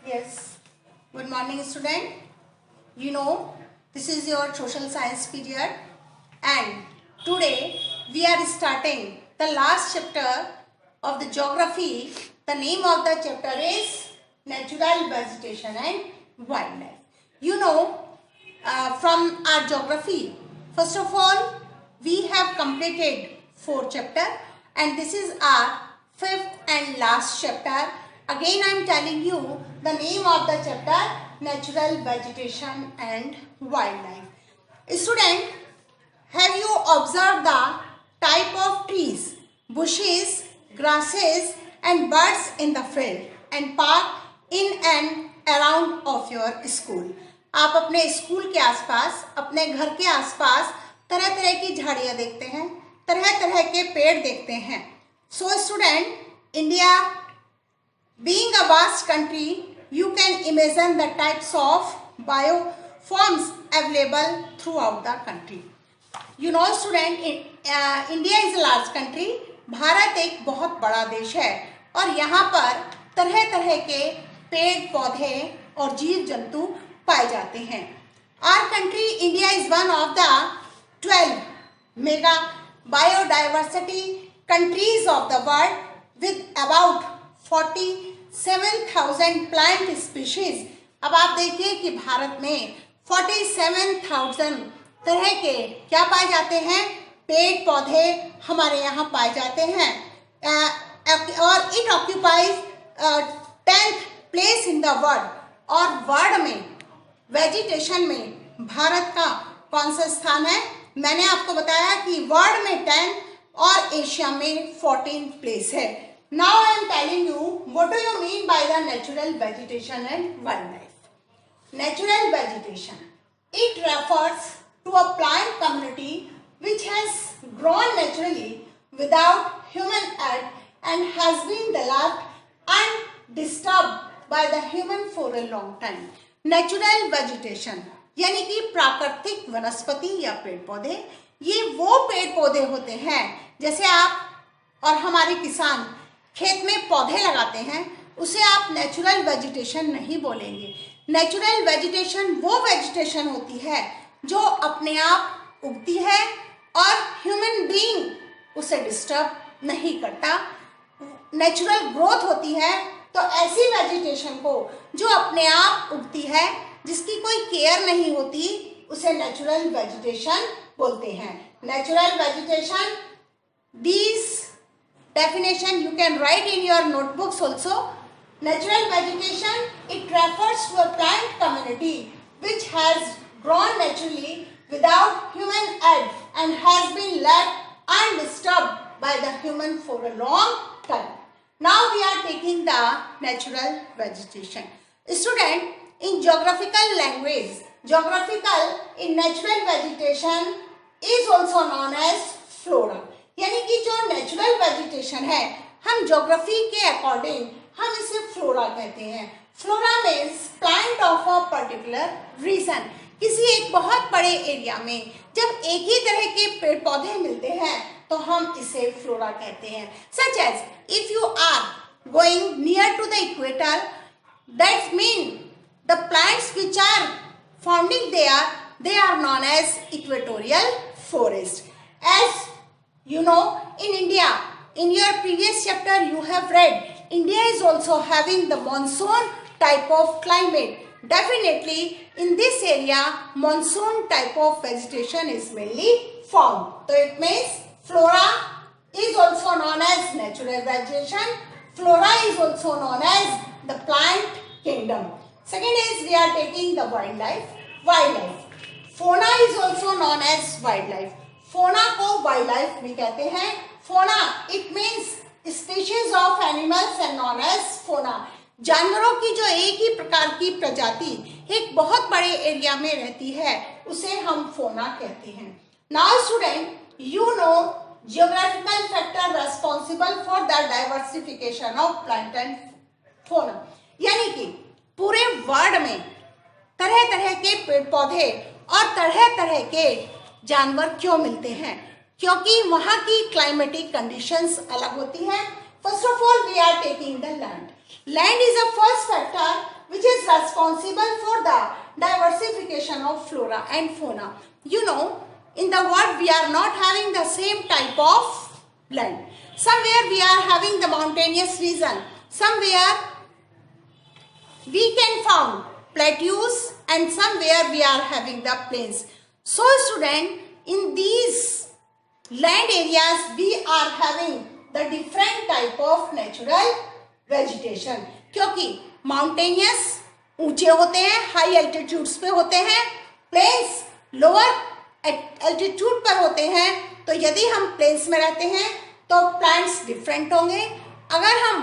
Yes. Good morning, student. You know, this is your social science period, and today we are starting the last chapter of the geography. The name of the chapter is Natural Vegetation and Wildlife. You know, from our geography, first of all, we have completed 4 chapters, and this is our 5th and last chapter. Again, I am telling you the name of the chapter, Natural Vegetation and Wildlife. Student, have you observed the type of trees, bushes, grasses and birds in the field and park in and around of your school? आप अपने school के आसपास, अपने घर के आसपास तरह तरह की झाड़ियाँ देखते हैं, तरह तरह के पेड़ देखते हैं. So student, India being a vast country, you can imagine the types of bioforms available throughout the country. You know student, India is a large country. Bharat एक बहुत बड़ा देश है और यहाँ पर तरह तरह के पेड़ पौधे और जीव जंतु पाए जाते हैं. Our country India is one of the 12 mega biodiversity countries of the world with about 47,000 plant species. अब आप देखिए कि भारत में 47,000 तरह के क्या पाए जाते हैं, पेड़ पौधे हमारे यहाँ पाए जाते हैं. और it occupies 10th place in the world. और वर्ल्ड में वेजिटेशन में भारत का कौन सा स्थान है? मैंने आपको बताया कि वर्ल्ड में 10 और एशिया में 14th प्लेस है. Now I am telling you what do you mean by the natural vegetation and wildlife. Natural vegetation, it refers to a plant community which has grown naturally without human aid and has been developed undisturbed by the human for a long time. Natural vegetation यानी कि प्राकृतिक वनस्पति या पेड़ पौधे, ये वो पेड़ पौधे होते हैं जैसे आप और हमारे किसान खेत में पौधे लगाते हैं, उसे आप नेचुरल वेजिटेशन नहीं बोलेंगे. नेचुरल वेजिटेशन वो वेजिटेशन होती है जो अपने आप उगती है और ह्यूमन बीइंग उसे डिस्टर्ब नहीं करता. नेचुरल ग्रोथ होती है तो ऐसी वेजिटेशन को जो अपने आप उगती है, जिसकी कोई केयर नहीं होती, उसे नेचुरल वेजिटेशन बोलते हैं. Natural vegetation, these definition you can write in your notebooks also. Natural vegetation, it refers to a plant community which has grown naturally without human aid and has been left undisturbed by the human for a long time. Now we are taking the natural vegetation. Student, in geographical language, geographical in natural vegetation is also known as flora. यानी कि जो natural vegetation है, हम geography के according हम इसे flora कहते हैं. Flora means plant of a particular region. किसी एक बहुत बड़े एरिया में जब एक ही तरह के पेड़ पौधे मिलते हैं तो हम इसे फ्लोरा कहते हैं. Such as if you are going near to the equator, that mean the plants which are founding there, they are known as equatorial forest. As you know, in India, in your previous chapter you have read, India is also having the monsoon type of climate. Definitely in this area monsoon type of vegetation is mainly found. So it means flora is also known as natural vegetation. Flora is also known as the plant kingdom. Second is we are taking the wildlife. Wildlife, fauna is also known as wildlife. फोना को wildlife भी कहते हैं. Fauna it means species of animals and known as fauna. जानवरों की जो एक ही प्रकार की प्रजाति एक बहुत बड़े एरिया में रहती है, उसे हम फोना कहते हैं. Now student, you know geographical factor responsible for the diversification of plant and fauna. यानी कि पूरे वर्ल्ड में तरह तरह के पेड़ पौधे और तरह तरह के जानवर क्यों मिलते हैं? क्योंकि वहाँ की क्लाइमेटिक कंडीशंस अलग होती हैं. First of all we are taking the land. Land is the first factor which responsible for the diversification of flora and fauna. You know, in the world we are not having the same type of land. Somewhere we are having the mountainous region, somewhere we can found plateaus, and somewhere we are having the plains. So student, in these land areas we are having the different type of natural vegetation, क्योंकि mountainous ऊंचे होते हैं, high altitudes पे होते हैं, planes lower altitude पर होते हैं. तो यदि हम प्लेन्स में रहते हैं तो प्लांट्स डिफरेंट होंगे. अगर हम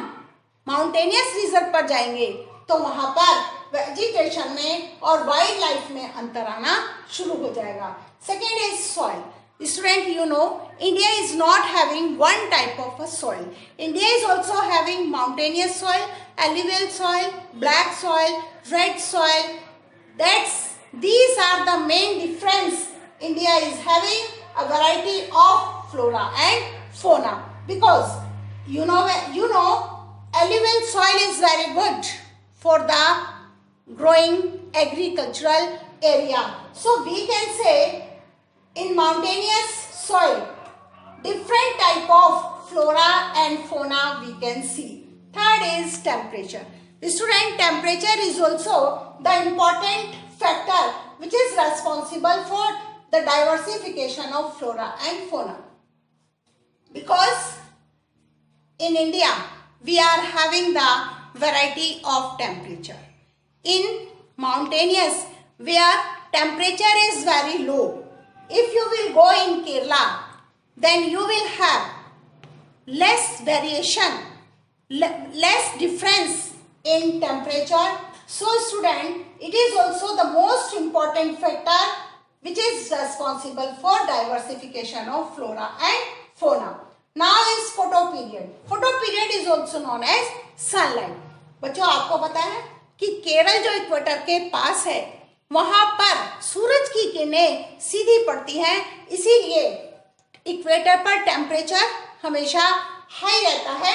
माउंटेनियस रीजन पर जाएंगे तो वहां पर वेजिटेशन में और वाइल्ड लाइफ में अंतर आना शुरू हो जाएगा. Second is soil. Student, you know, India is not having one type of a soil. India is also having mountainous soil, alluvial soil, black soil, red soil. These are the main difference. India is having a variety of flora and fauna, because you know alluvial soil is very good for the growing agricultural area. So we can say in mountainous soil, different type of flora and fauna we can see. Third is temperature. Student, temperature is also the important factor which is responsible for the diversification of flora and fauna. Because in India, we are having the variety of temperature. In mountainous, where temperature is very low, if you will go in Kerala, then you will have less variation, less difference in temperature. So student, it is also the most important factor which is responsible for diversification of flora and fauna. Now is photoperiod. Photoperiod is also known as sunlight. बच्चों, आपको पता है कि केरल जो equator के पास है, वहां पर सूरज की किरणें सीधी पड़ती हैं, इसीलिए इक्वेटर पर टेम्परेचर हमेशा हाई रहता है.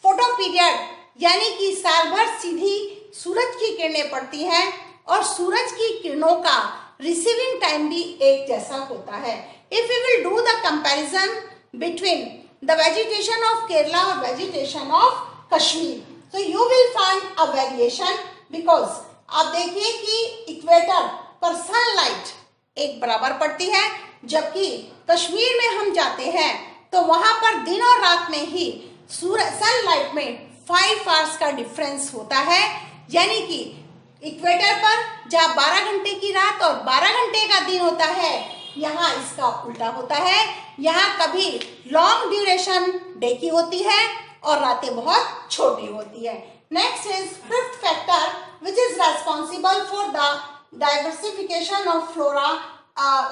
फोटो पीरियड यानी कि साल भर सीधी सूरज की किरणें पड़ती हैं और सूरज की किरणों का रिसीविंग टाइम भी एक जैसा होता है. If you will do the comparison between the vegetation of Kerala और vegetation of Kashmir, so you will find a variation, because आप देखिए कि इक्वेटर पर सनलाइट एक बराबर पड़ती है, जबकि कश्मीर में हम जाते हैं तो वहां पर दिन और रात में ही सनलाइट में 5 आवर्स का डिफरेंस होता है. यानी कि इक्वेटर पर जहाँ 12 घंटे की रात और 12 घंटे का दिन होता है, यहाँ इसका उल्टा होता है. यहाँ कभी लॉन्ग ड्यूरेशन डे की होती है और रातें बहुत छोटी होती है. Next is fifth factor which is responsible for the diversification of flora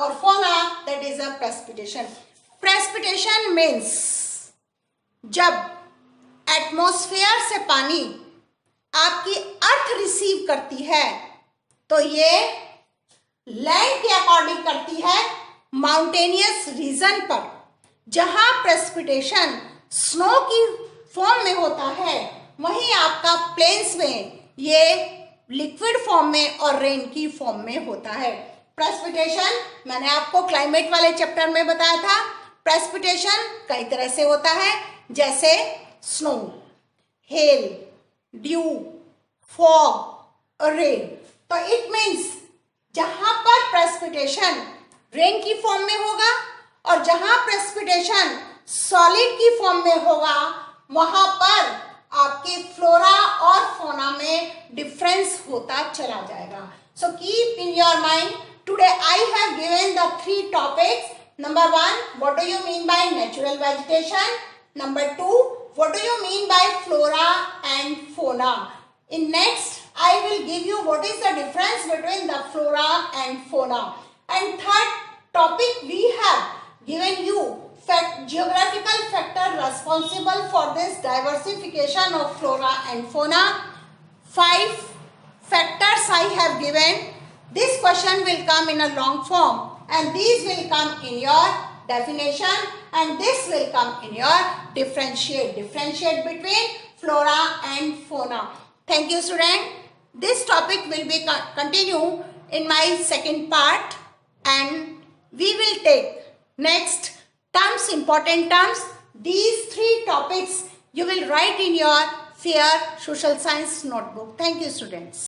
or fauna, that is a precipitation. Precipitation means जब एटमॉस्फेयर से पानी आपकी अर्थ रिसीव करती है तो ये लैंड के अकॉर्डिंग करती है माउंटेनियस रीजन पर. जहां प्रेसिपिटेशन स्नो की फॉर्म में होता है, वहीं आपका प्लेन्स में ये लिक्विड फॉर्म में और रेन की फॉर्म में होता है. प्रेसिपिटेशन मैंने आपको क्लाइमेट वाले चैप्टर में बताया था. प्रेसिपिटेशन कई तरह से होता है, जैसे स्नो, हेल, ड्यू, फॉग और रेन. तो इट मीन्स जहां पर प्रेसिपिटेशन रेन की फॉर्म में होगा और जहां प्रेसिपिटेशन सॉलिड की फॉर्म में होगा, वहां पर आपके फ्लोरा और फोना में डिफरेंस होता चला जाएगा. So keep in your mind, today I have given the 3 topics. Number 1, what do you mean by natural vegetation. Number 2, what do you mean by flora and fauna. In next I will give you what is the difference between the flora and fauna. And third topic we have given you geographical factor responsible for this diversification of flora and fauna. 5 factors I have given. This question will come in a long form and these will come in your definition and this will come in your differentiate between flora and fauna. Thank you student. This topic will be continue in my second part, and we will take next terms, important terms. These 3 topics you will write in your FAIR Social Science notebook. Thank you, students.